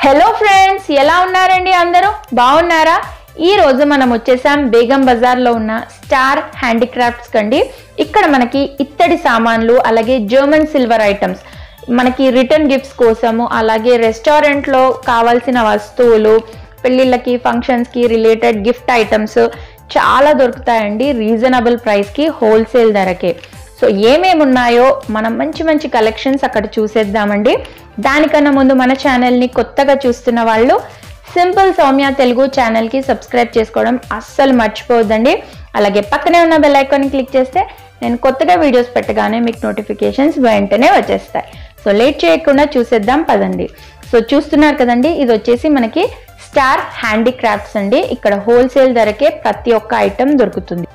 Hello friends, ఎలా ఉన్నారండి? అందరూ బాగున్నారా? ఈ రోజు మనం వచ్చేసాం బేగం బజార్ లో ఉన్న స్టార్ హ్యాండీక్రాఫ్ట్స్ కండి. ఇక్కడ మనకి ఇత్తడి సామాన్లు అలాగే జర్మన్ సిల్వర్ ఐటమ్స్, మనకి రిటర్న్ గిఫ్ట్స్ కోసము అలాగే రెస్టారెంట్ లో కావాల్సిన వస్తువులు, పెళ్ళిళ్ళకి ఫంక్షన్స్ కి రిలేటెడ్ గిఫ్ట్ ఐటమ్స్ చాలా దొరుకుతాయండి రీజనబుల్ ప్రైస్ కి, హోల్సేల్ ధరకే. సో ఏమేమి ఉన్నాయో మనం మంచి మంచి కలెక్షన్స్ అక్కడ చూసేద్దామండి. దానికన్నా ముందు మన ఛానల్ని కొత్తగా చూస్తున్న వాళ్ళు సింపుల్ సౌమ్య తెలుగు ఛానల్కి సబ్స్క్రైబ్ చేసుకోవడం అస్సలు మర్చిపోవద్దండి. అలాగే పక్కనే ఉన్న బెల్ ఐకాన్ని క్లిక్ చేస్తే నేను కొత్తగా వీడియోస్ పెట్టగానే మీకు నోటిఫికేషన్స్ వెంటనే వచ్చేస్తాయి. సో లేట్ చేయకుండా చూసేద్దాం పదండి. సో చూస్తున్నారు కదండి, ఇది వచ్చేసి మనకి స్టార్ హ్యాండీక్రాఫ్ట్స్ అండి. ఇక్కడ హోల్సేల్ ధరకే ప్రతి ఒక్క ఐటమ్ దొరుకుతుంది.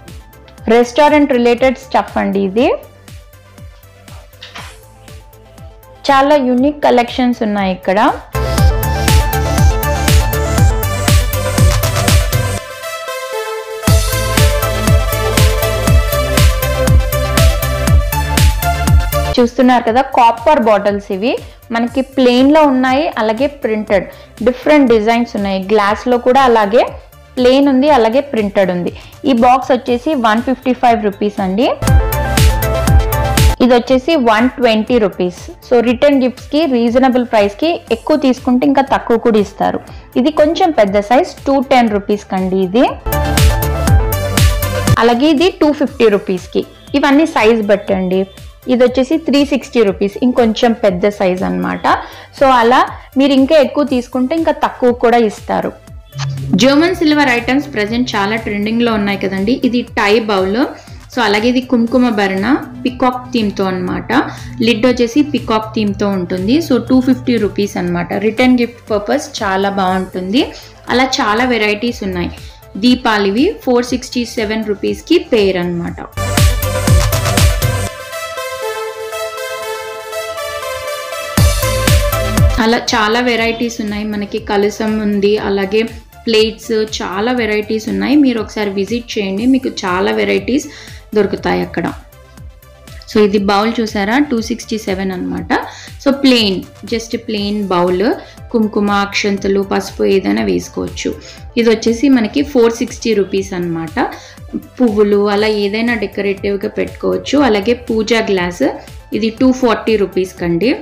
రెస్టారెంట్ రిలేటెడ్ స్టఫ్ అండి. ఇది చాలా యూనిక్ కలెక్షన్స్ ఉన్నాయి ఇక్కడ. చూస్తున్నారు కదా, కాపర్ బాటిల్స్. ఇవి మనకి ప్లెయిన్ లో ఉన్నాయి, అలాగే ప్రింటెడ్ డిఫరెంట్ డిజైన్స్ ఉన్నాయి. గ్లాస్ లో కూడా అలాగే ప్లెయిన్ ఉంది, అలాగే ప్రింటెడ్ ఉంది. ఈ బాక్స్ వచ్చేసి 155 రూపీస్ అండి. ఇది వచ్చేసి 120 రూపీస్. సో రిటర్న్ గిఫ్ట్స్ కి రీజనబుల్ ప్రైస్ కి, ఎక్కువ తీసుకుంటే ఇంకా తక్కువ కూడా ఇస్తారు. ఇది కొంచెం పెద్ద సైజ్ 210 రూపీస్ కండి ఇది. అలాగే ఇది 250 రూపీస్ కి. ఇవన్నీ సైజ్ బట్టండి. ఇది వచ్చేసి 360 రూపీస్, ఇంకొంచెం పెద్ద సైజ్ అన్నమాట. సో అలా మీరు ఇంకా ఎక్కువ తీసుకుంటే ఇంకా తక్కువ కూడా ఇస్తారు. జర్మన్ సిల్వర్ ఐటమ్స్ ప్రెసెంట్ చాలా ట్రెండింగ్ లో ఉన్నాయి కదండి. ఇది టై బౌల్. సో అలాగే ఇది కుంకుమ భరణ పికాక్ థీమ్ తో అన్నమాట. లిడ్ వచ్చేసి పికాక్ థీమ్ తో ఉంటుంది. సో 250 రూపీస్ అన్నమాట. రిటర్న్ గిఫ్ట్ పర్పస్ చాలా బాగుంటుంది. అలా చాలా వెరైటీస్ ఉన్నాయి. దీపాలు ఇవి 467 రూపీస్ కి పేర్ అన్నమాట. అలా చాలా వెరైటీస్ ఉన్నాయి. మనకి కలసం ఉంది, అలాగే ప్లేట్స్, చాలా వెరైటీస్ ఉన్నాయి. మీరు ఒకసారి విజిట్ చేయండి, మీకు చాలా వెరైటీస్ దొరుకుతాయి అక్కడ. సో ఇది బౌల్ చూసారా, 267 అన్నమాట. So plain, just plain bowl. కుంకుమ, అక్షంతలు, పసుపు ఏదైనా వేసుకోవచ్చు. ఇది వచ్చేసి మనకి 460 రూపీస్ అన్నమాట. పువ్వులు అలా ఏదైనా డెకరేటివ్గా పెట్టుకోవచ్చు. అలాగే పూజా గ్లాస్, ఇది 240 రూపీస్ కండి.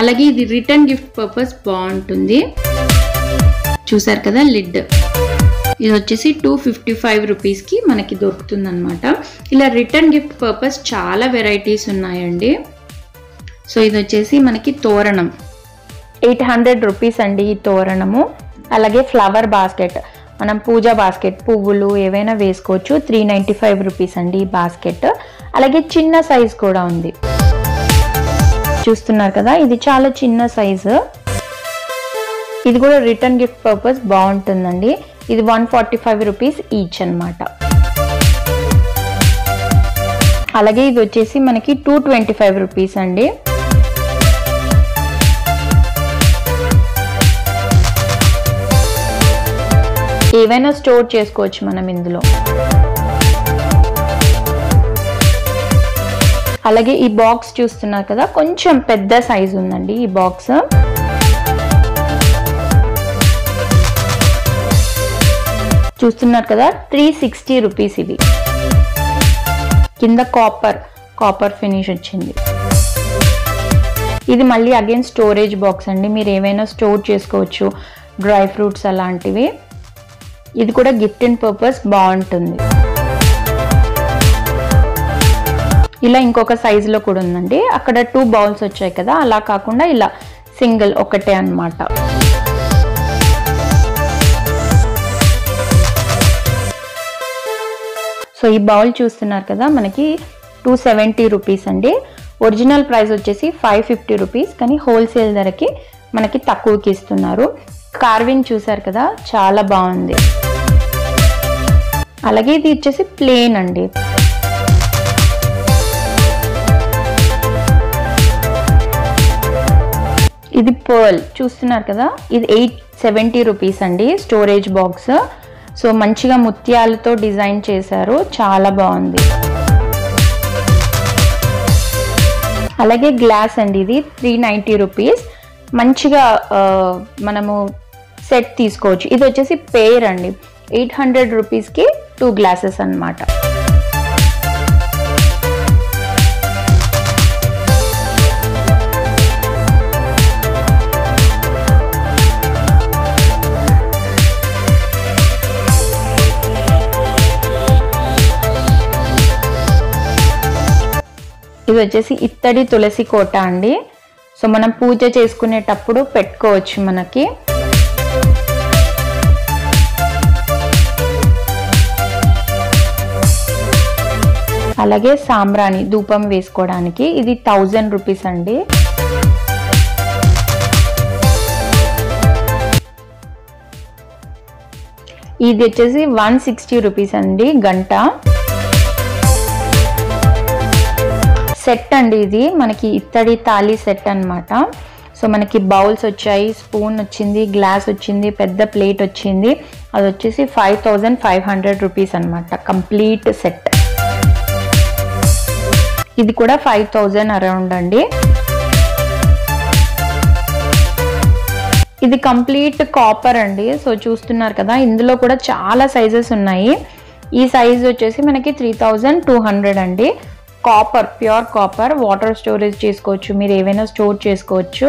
అలాగే ఇది రిటర్న్ గిఫ్ట్ పర్పస్ బాగుంటుంది. చూసారు కదా లిడ్. ఇది వచ్చేసి 255 రూపీస్ కి మనకి దొరుకుతుంది అనమాట. ఇలా రిటర్న్ గిఫ్ట్ పర్పస్ చాలా వెరైటీస్ ఉన్నాయండి. సో ఇది వచ్చేసి మనకి తోరణం 800 రూపీస్ అండి ఈ తోరణము. అలాగే ఫ్లవర్ బాస్కెట్, మనం పూజా బాస్కెట్, పువ్వులు ఏవైనా వేసుకోవచ్చు. 395 రూపీస్ అండి ఈ బాస్కెట్. అలాగే చిన్న సైజ్ కూడా ఉంది. చూస్తున్నారు కదా, ఇది చాలా చిన్న సైజు. ఇది కూడా రిటర్న్ గిఫ్ట్ పర్పస్ బాగుంటుందండి. ఇది 145 రూపీస్ ఈచ్ అన్నమాట. అలాగే ఇది వచ్చేసి మనకి 225 రూపీస్ అండి. ఏవైనా స్టోర్ చేసుకోవచ్చు మనం ఇందులో. అలాగే ఈ బాక్స్ చూస్తున్నారు కదా, కొంచెం పెద్ద సైజు ఉందండి ఈ బాక్స్. చూస్తున్నారు కదా, 360 రూపీస్ ఇది. కింద కాపర్ ఫినిష్ వచ్చింది. ఇది మళ్ళీ అగైన్ స్టోరేజ్ బాక్స్ అండి. మీరు ఏవైనా స్టోర్ చేసుకోవచ్చు, డ్రై ఫ్రూట్స్ అలాంటివి. ఇది కూడా గిఫ్ట్ ఇన్ పర్పస్ బాగుంటుంది. ఇలా ఇంకొక సైజులో కూడా ఉందండి. అక్కడ 2 బౌల్స్ వచ్చాయి కదా, అలా కాకుండా ఇలా సింగిల్ ఒకటే అన్నమాట. సో ఈ బౌల్ చూస్తున్నారు కదా, మనకి 270 రూపీస్ అండి. ఒరిజినల్ ప్రైస్ వచ్చేసి 550 రూపీస్, కానీ హోల్సేల్ ధరకి మనకి తక్కువకి ఇస్తున్నారు. కార్వింగ్ చూసారు కదా, చాలా బాగుంది. అలాగే ఇది వచ్చేసి ప్లెయిన్ అండి. ఇది పర్ల్ చూస్తున్నారు కదా, ఇది 870 రూపీస్ అండి స్టోరేజ్ బాక్స్. సో మంచిగా ముత్యాలతో డిజైన్ చేశారు, చాలా బాగుంది. అలాగే గ్లాస్ అండి, ఇది 390 రూపీస్. మంచిగా మనము సెట్ తీసుకోవచ్చు. ఇది వచ్చేసి పేర్ అండి, 800 రూపీస్కి 2 గ్లాసెస్ అన్నమాట. ఇది వచ్చేసి ఇత్తడి తులసి కోట అండి. సో మనం పూజ చేసుకునేటప్పుడు పెట్టుకోవచ్చు మనకి. అలాగే సాంబ్రాణి ధూపం వేసుకోవడానికి, ఇది 1000 రూపీస్ అండి. ఇది వచ్చేసి 160 రూపీస్ అండి గంట. సెట్ అండి, ఇది మనకి ఇత్తడి తాళి సెట్ అన్నమాట. సో మనకి బౌల్స్ వచ్చాయి, స్పూన్ వచ్చింది, గ్లాస్ వచ్చింది, పెద్ద ప్లేట్ వచ్చింది. అది వచ్చేసి 5500 రూపీస్ అనమాట కంప్లీట్ సెట్. ఇది కూడా 5000 అరౌండ్ అండి. ఇది కంప్లీట్ కాపర్ అండి. సో చూస్తున్నారు కదా, ఇందులో కూడా చాలా సైజెస్ ఉన్నాయి. ఈ సైజ్ వచ్చేసి మనకి 3200 అండి. Copper, pure copper, water storage చేసుకోవచ్చు, మీరు ఏవైనా స్టోర్ చేసుకోవచ్చు.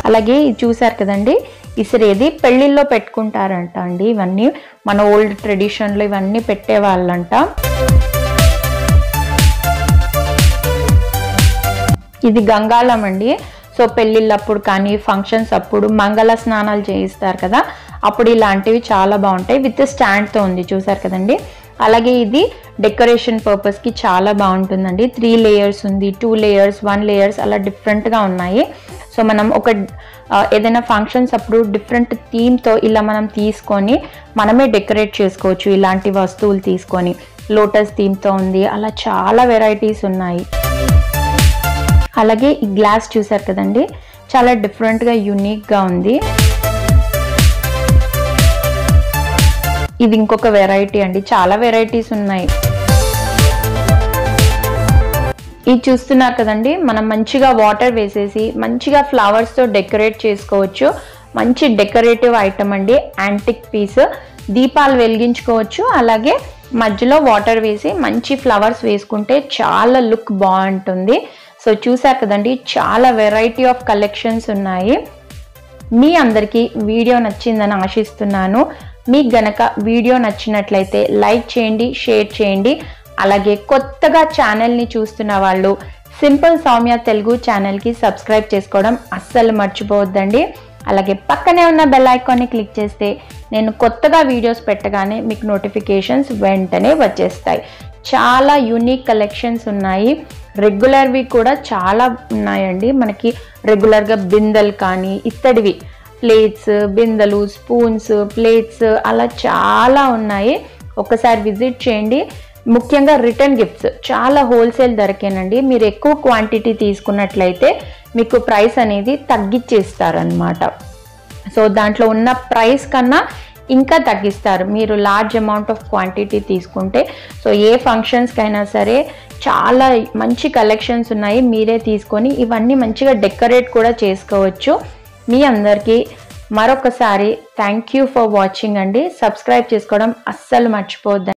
అలాగే ఇది చూసారు కదండి, ఇసిరేది పెళ్లిల్లో పెట్టుకుంటారంట అండి. ఇవన్నీ మన ఓల్డ్ ట్రెడిషన్లో ఇవన్నీ పెట్టేవాళ్ళంట. ఇది గంగాళం అండి. సో పెళ్ళిళ్ళప్పుడు కానీ ఫంక్షన్స్ అప్పుడు మంగళ స్నానాలు చేయిస్తారు కదా, అప్పుడు ఇలాంటివి చాలా బాగుంటాయి. విత్ స్టాండ్తో ఉంది, చూసారు కదండి. అలాగే ఇది డెకరేషన్ పర్పస్కి చాలా బాగుంటుందండి. 3 లేయర్స్ ఉంది, 2 లేయర్స్, 1 లేయర్స్ అలా డిఫరెంట్గా ఉన్నాయి. సో మనం ఏదైనా ఫంక్షన్స్ అప్పుడు డిఫరెంట్ థీమ్తో ఇలా మనం తీసుకొని మనమే డెకరేట్ చేసుకోవచ్చు. ఇలాంటి వస్తువులు తీసుకొని లోటస్ థీమ్తో ఉంది, అలా చాలా వెరైటీస్ ఉన్నాయి. అలాగే ఈ గ్లాస్ చూసారు కదండి, చాలా డిఫరెంట్గా యూనిక్గా ఉంది. ఇది ఇంకొక వెరైటీ అండి, చాలా వెరైటీస్ ఉన్నాయి. ఇది చూస్తున్నారు కదండి, మనం మంచిగా వాటర్ వేసేసి మంచిగా ఫ్లవర్స్తో డెకరేట్ చేసుకోవచ్చు. మంచి డెకరేటివ్ ఐటమ్ అండి, యాంటిక్ పీస్. దీపాలు వెలిగించుకోవచ్చు. అలాగే మధ్యలో వాటర్ వేసి మంచి ఫ్లవర్స్ వేసుకుంటే చాలా లుక్ బాగుంటుంది. సో చూసారు కదండి, చాలా వెరైటీ ఆఫ్ కలెక్షన్స్ ఉన్నాయి. మీ అందరికీ వీడియో నచ్చిందని ఆశిస్తున్నాను. మీకు గనక వీడియో నచ్చినట్లయితే లైక్ చేయండి, షేర్ చేయండి. అలాగే కొత్తగా ఛానల్ని చూస్తున్న వాళ్ళు సింపుల్ సౌమ్య తెలుగు ఛానల్కి సబ్స్క్రైబ్ చేసుకోవడం అస్సలు మర్చిపోవద్దండి. అలాగే పక్కనే ఉన్న బెల్ ఐకాన్ని క్లిక్ చేస్తే నేను కొత్తగా వీడియోస్ పెట్టగానే మీకు నోటిఫికేషన్స్ వెంటనే వచ్చేస్తాయి. చాలా యూనిక్ కలెక్షన్స్ ఉన్నాయి. రెగ్యులర్వి కూడా చాలా ఉన్నాయండి. మనకి రెగ్యులర్గా బిందెలు కానీ ఇత్తడివి ప్లేట్స్, బిందెలు, స్పూన్స్, ప్లేట్స్ అలా చాలా ఉన్నాయి. ఒకసారి విజిట్ చేయండి. ముఖ్యంగా రిటర్న్ గిఫ్ట్స్ చాలా హోల్సేల్ ధరకేనండి. మీరు ఎక్కువ క్వాంటిటీ తీసుకున్నట్లయితే మీకు ప్రైస్ అనేది తగ్గించేస్తారనమాట. సో దాంట్లో ఉన్న ప్రైస్ కన్నా ఇంకా తగ్గిస్తారు మీరు లార్జ్ అమౌంట్ ఆఫ్ క్వాంటిటీ తీసుకుంటే. సో ఏ ఫంక్షన్స్కైనా సరే చాలా మంచి కలెక్షన్స్ ఉన్నాయి. మీరే తీసుకొని ఇవన్నీ మంచిగా డెకరేట్ కూడా చేసుకోవచ్చు. మీ అందరికీ మరొకసారి థ్యాంక్ యూ ఫర్ వాచింగ్ అండి. సబ్స్క్రైబ్ చేసుకోవడం అస్సలు మర్చిపోవద్దండి.